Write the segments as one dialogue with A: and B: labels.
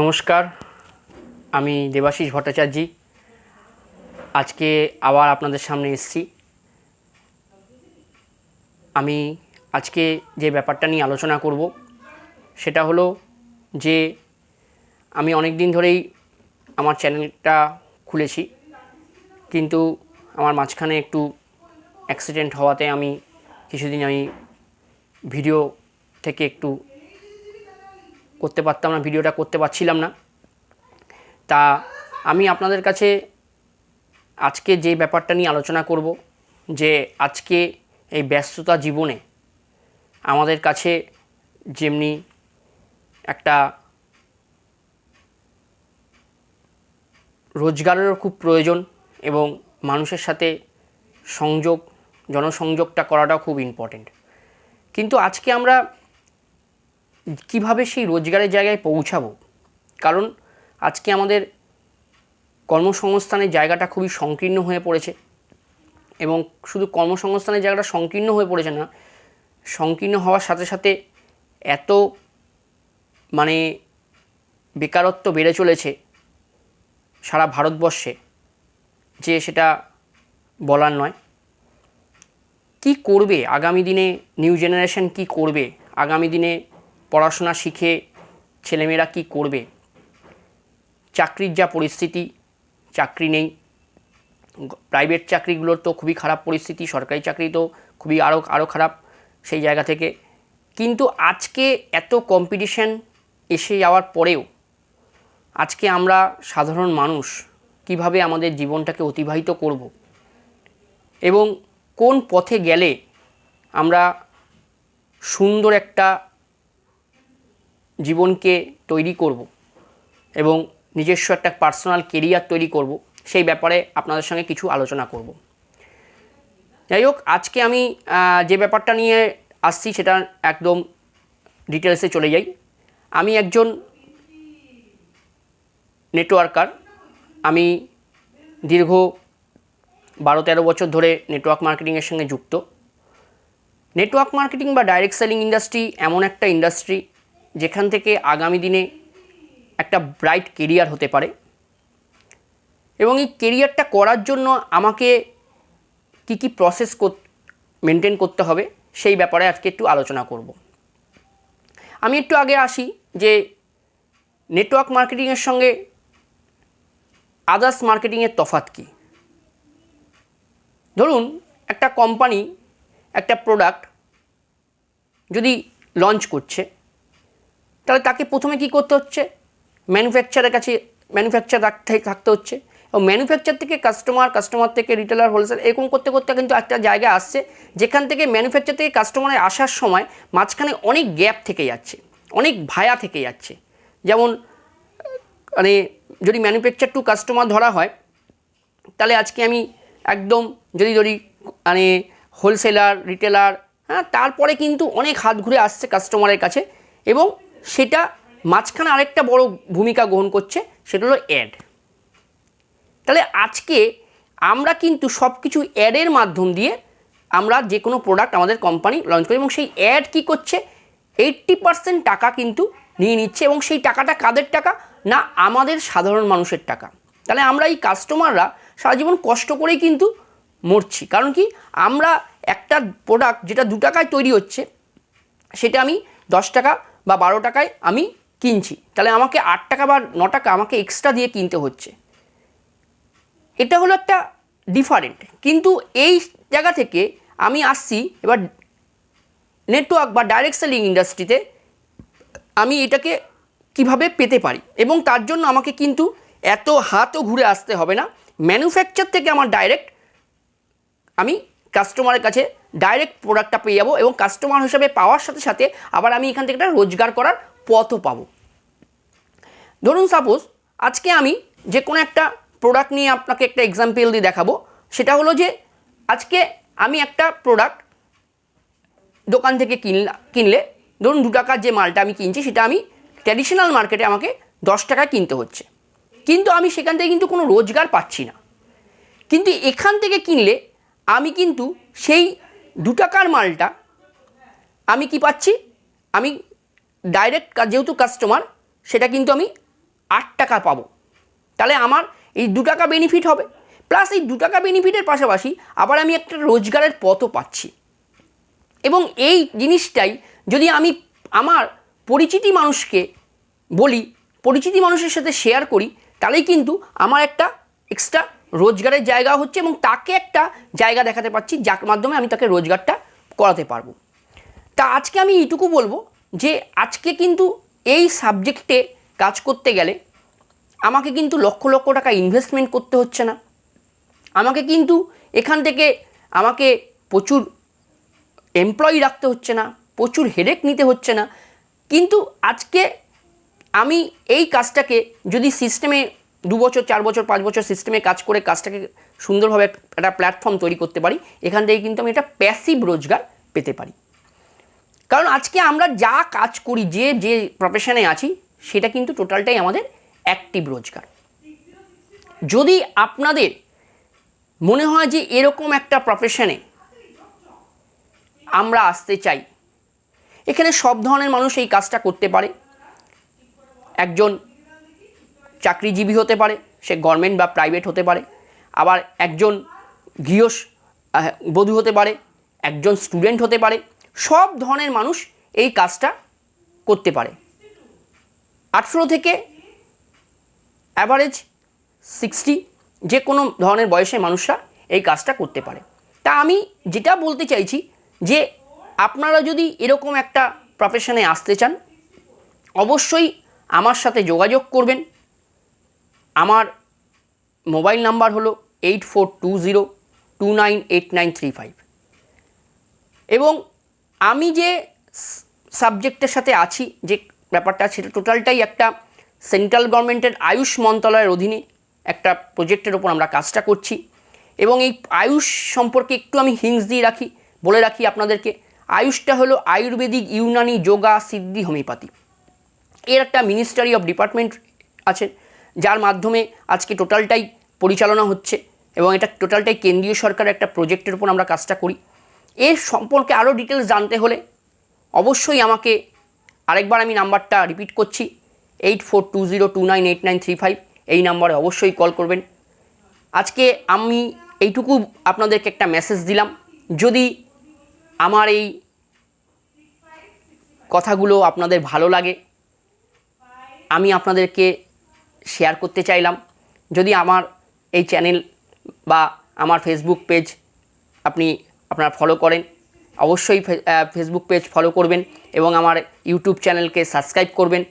A: নমস্কার, আমি দেবাশিস ভট্টাচার্য। আজকে আবার আপনাদের সামনে এসেছি। আমি আজকে যে ব্যাপারটা নিয়ে আলোচনা করব সেটা হলো যে আমি অনেক দিন ধরেই আমার চ্যানেলটা খুলেছি, কিন্তু আমার মাঝখানে একটু অ্যাক্সিডেন্ট হওয়াতে আমি কিছুদিন ভিডিও থেকে একটু করতে পারতাম না, ভিডিওটা করতে পারছিলাম না। তা আমি আপনাদের কাছে আজকে যে ব্যাপারটা নিয়ে আলোচনা করব যে আজকে এই ব্যস্ততা জীবনে আমাদের কাছে যেমনি একটা রোজগারেরও খুব প্রয়োজন এবং মানুষের সাথে জনসংযোগটা করাটাও খুব ইম্পর্টেন্ট, কিন্তু আজকে আমরা কিভাবে সেই রোজগারের জায়গায় পৌঁছাবো? কারণ আজকে আমাদের কর্মসংস্থানের জায়গাটা খুবই সংকীর্ণ হয়ে পড়েছে, এবং শুধু কর্মসংস্থানের জায়গাটা সংকীর্ণ হয়ে পড়েছে না, সংকীর্ণ হওয়ার সাথে সাথে এত বেকারত্ব বেড়ে চলেছে সারা ভারতবর্ষে যে সেটা বলার নয়। কি করবে আগামী দিনে নিউ জেনারেশন, কি করবে আগামী দিনে পড়াশোনা শিখে ছেলেমেয়েরা কি করবে? চাকরির যা পরিস্থিতি, চাকরি নেই, প্রাইভেট চাকরিগুলোর তো খুবই খারাপ পরিস্থিতি, সরকারি চাকরি তো খুবই আরও খারাপ সেই জায়গা থেকে। কিন্তু আজকে এত কম্পিটিশন এসে যাওয়ার পরেও আজকে আমরা সাধারণ মানুষ কিভাবে আমাদের জীবনটাকে অতিবাহিত করব এবং কোন পথে গেলে আমরা সুন্দর একটা জীবনকে তৈরি করব এবং নিজস্ব একটা পার্সোনাল কেরিয়ার তৈরি করব, সেই ব্যাপারে আপনাদের সঙ্গে কিছু আলোচনা করব। যাই হোক, আজকে আমি যে ব্যাপারটা নিয়ে আসছি সেটা একদম ডিটেলসে চলে যাই। আমি একজন নেটওয়ার্কার। আমি দীর্ঘ 12-13 বছর ধরে নেটওয়ার্ক মার্কেটিংয়ের সঙ্গে যুক্ত। নেটওয়ার্ক মার্কেটিং বা ডাইরেক্ট সেলিং ইন্ডাস্ট্রি এমন একটা ইন্ডাস্ট্রি যেখান থেকে আগামী দিনে একটা ব্রাইট কেরিয়ার হতে পারে, এবং এই কেরিয়ারটা করার জন্য আমাকে কি প্রসেস মেনটেন করতে হবে সেই ব্যাপারে আজকে একটু আলোচনা করব। আমি একটু আগে আসি যে নেটওয়ার্ক মার্কেটিংয়ের সঙ্গে আদার্স মার্কেটিংয়ের তফাৎ কী। ধরুন একটা কোম্পানি একটা প্রোডাক্ট যদি লঞ্চ করছে, তাহলে তাকে প্রথমে কি করতে হচ্ছে? ম্যানুফ্যাকচার থাকতে হচ্ছে, এবং ম্যানুফ্যাকচার থেকে কাস্টমার থেকে রিটেলার, হোলসেল, এরকম করতে করতে কিন্তু একটা জায়গা আসছে যেখান থেকে ম্যানুফ্যাকচার থেকে কাস্টমারে আসার সময় মাঝখানে অনেক গ্যাপ থেকে যাচ্ছে, অনেক ভায়া থেকে যাচ্ছে। যেমন যদি ম্যানুফ্যাকচার টু কাস্টমার ধরা হয়, তাহলে আজকে আমি একদম যদি ধরি হোলসেলার, রিটেলার, তারপরে কিন্তু অনেক হাত ঘুরে আসছে কাস্টমারের কাছে, এবং সেটা মাঝখানে আরেকটা বড় ভূমিকা গ্রহণ করছে, সেটা হলো অ্যাড। তাহলে আজকে আমরা কিন্তু সব কিছু অ্যাডের মাধ্যম দিয়ে আমরা যে কোনো প্রোডাক্ট আমাদের কোম্পানি লঞ্চ করি, এবং সেই অ্যাড কী করছে? 80% টাকা কিন্তু নিয়ে নিচ্ছে, এবং সেই টাকাটা কাদের টাকা? না, আমাদের সাধারণ মানুষের টাকা। তাহলে আমরা এই কাস্টমাররা সারা জীবন কষ্ট করেই কিন্তু মরছি। কারণ কি? আমরা একটা প্রোডাক্ট যেটা 2 টাকায় তৈরি হচ্ছে, সেটা আমি 10 টাকা বা 12 টাকায় আমি কিনছি, তাহলে আমাকে 8 টাকা বা 9 টাকা আমাকে এক্সট্রা দিয়ে কিনতে হচ্ছে। এটা হলো একটা ডিফারেন্ট। কিন্তু এই জায়গা থেকে আমি আসছি এবার নেটওয়ার্ক বা ডাইরেক্ট সেলিং ইন্ডাস্ট্রিতে আমি এটাকে কিভাবে পেতে পারি, এবং তার জন্য আমাকে কিন্তু এত হাতও ঘুরে আসতে হবে না। ম্যানুফ্যাকচার থেকে আমার ডাইরেক্ট আমি কাস্টমারের কাছে ডাইরেক্ট প্রোডাক্টটা পেয়ে যাবো, এবং কাস্টমার হিসাবে পাওয়ার সাথে সাথে আবার আমি এখান থেকে একটা রোজগার করার পথও পাবো। ধরুন সাপোজ আজকে আমি যে কোনো একটা প্রোডাক্ট নিয়ে আপনাকে একটা এক্সাম্পল দিয়ে দেখাবো। সেটা হলো যে আজকে আমি একটা প্রোডাক্ট দোকান থেকে কিনলে ধরুন 2 টাকার যে মালটা আমি কিনছি, সেটা আমি ট্র্যাডিশনাল মার্কেটে আমাকে 10 টাকায় কিনতে হচ্ছে, কিন্তু আমি সেখান থেকে কিন্তু কোনো রোজগার পাচ্ছি না। কিন্তু এখান থেকে কিনলে আমি কিন্তু সেই 2 টাকার মালটা আমি কি পাচ্ছি? আমি ডাইরেক্ট, যেহেতু কাস্টমার, সেটা কিন্তু আমি 8 টাকা পাবো, তাহলে আমার এই 2 টাকা বেনিফিট হবে। প্লাস এই 2 টাকা বেনিফিটের পাশাপাশি আবার আমি একটা রোজগারের পথও পাচ্ছি। এবং এই জিনিসটাই যদি আমি আমার পরিচিতি মানুষকে বলি, পরিচিতি মানুষের সাথে শেয়ার করি, তাহলেই কিন্তু আমার একটা এক্সট্রা রোজগারের জায়গা হচ্ছে এবং তাকে একটা জায়গা দেখাতে পারছি যার মাধ্যমে আমি তাকে রোজগারটা করাতে পারবো। তা আজকে আমি এইটুকু বলবো যে আজকে কিন্তু এই সাবজেক্টে কাজ করতে গেলে আমাকে কিন্তু লক্ষ লক্ষ টাকা ইনভেস্টমেন্ট করতে হচ্ছে না, আমাকে কিন্তু এখান থেকে আমাকে প্রচুর এমপ্লয়ি রাখতে হচ্ছে না, প্রচুর হেডেক নিতে হচ্ছে না। কিন্তু আজকে আমি এই কাজটাকে যদি সিস্টেমে 2 বছর 4 বছর 5 বছর সিস্টেমে কাজ করে কাজটাকে সুন্দরভাবে একটা প্ল্যাটফর্ম তৈরি করতে পারি, এখান থেকে কিন্তু আমি একটা প্যাসিভ রোজগার পেতে পারি। কারণ আজকে আমরা যা কাজ করি, যে প্রফেশনে আছি, সেটা কিন্তু টোটালটাই আমাদের অ্যাক্টিভ রোজগার। যদি আপনাদের মনে হয় যে এরকম একটা প্রফেশনে আমরা আসতে চাই, এখানে সব ধরনের মানুষ এই কাজটা করতে পারে। একজন চাকরিজীবী হতে পারে, সে গভর্নমেন্ট বা প্রাইভেট হতে পারে, আবার একজন গৃহবধূ হতে পারে, একজন স্টুডেন্ট হতে পারে, সব ধরনের মানুষ এই কাজটা করতে পারে। 18 থেকে অ্যাভারেজ 60 যে কোনো ধরনের বয়সের মানুষরা এই কাজটা করতে পারে। তা আমি যেটা বলতে চাইছি যে আপনারা যদি এরকম একটা প্রফেশনে আসতে চান, অবশ্যই আমার সাথে যোগাযোগ করবেন। আমার মোবাইল নাম্বার হলো 8420298935 এবং আমি যে সাবজেক্টের সাথে আছি, যে ব্যাপারটা সেটা টোটালটাই একটা সেন্ট্রাল গভর্নমেন্টের আয়ুষ মন্ত্রণালয়ের অধীনে একটা প্রজেক্টের ওপর আমরা কাজটা করছি। এবং এই আয়ুষ সম্পর্কে একটু আমি হিংস দিয়ে বলে রাখি আপনাদেরকে। আয়ুষটা হলো আয়ুর্বেদিক, ইউনানি, যোগা, সিদ্ধি, হোমিওপ্যাথি। এর একটা মিনিস্ট্রি অফ ডিপার্টমেন্ট আছে, যার মাধ্যমে আজকে টোটালটাই পরিচালনা হচ্ছে এবং এটা টোটালটাই কেন্দ্রীয় সরকারের একটা প্রজেক্টের উপর আমরা কাজটা করি। এর সম্পর্কে আরও ডিটেলস জানতে হলে অবশ্যই আমাকে আরেকবার আমি নাম্বারটা রিপিট করছি, 8420298935, এই নাম্বারে অবশ্যই কল করবেন। আজকে আমি এইটুকু আপনাদেরকে একটা মেসেজ দিলাম। যদি আমার এই কথাগুলো আপনাদের ভালো লাগে, আমি আপনাদেরকে শেয়ার করতে চাইলাম। যদি আমার এই চ্যানেল বা আমার ফেসবুক পেজ আপনারা ফলো করেন, অবশ্যই ফেসবুক পেজ ফলো করবেন এবং আমার ইউটিউব চ্যানেলকে সাবস্ক্রাইব করবেন।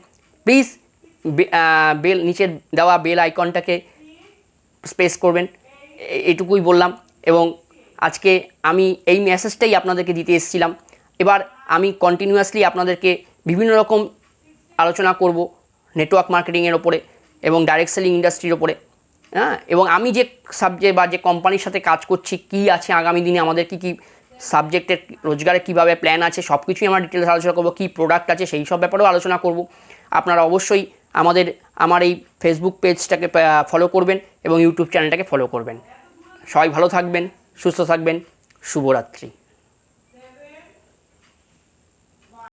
A: প্লিজ নিচের দেওয়া বেল আইকনটাকে প্রেস করবেন, এটুকুই বললাম। এবং আজকে আমি এই মেসেজটাই আপনাদেরকে দিতে এসেছিলাম। এবার আমি কন্টিনিউয়াসলি আপনাদেরকে বিভিন্ন রকম আলোচনা করব নেটওয়ার্ক মার্কেটিংয়ের ওপরে এবং ডাইরেক্ট সেলিং ইন্ডাস্ট্রির ওপরে। এবং আমি যে সাবজেক্ট বা যে কোম্পানির সাথে কাজ করছি, কি আছে আগামী দিনে আমাদের কী সাবজেক্টের রোজগারে কীভাবে প্ল্যান আছে, সব কিছুই আমরা ডিটেলস আলোচনা করব। কী প্রোডাক্ট আছে সেই সব ব্যাপারেও আলোচনা করব। আপনারা অবশ্যই আমার এই ফেসবুক পেজটাকে ফলো করবেন এবং ইউটিউব চ্যানেলটাকে ফলো করবেন। সবাই ভালো থাকবেন, সুস্থ থাকবেন, শুভরাত্রি।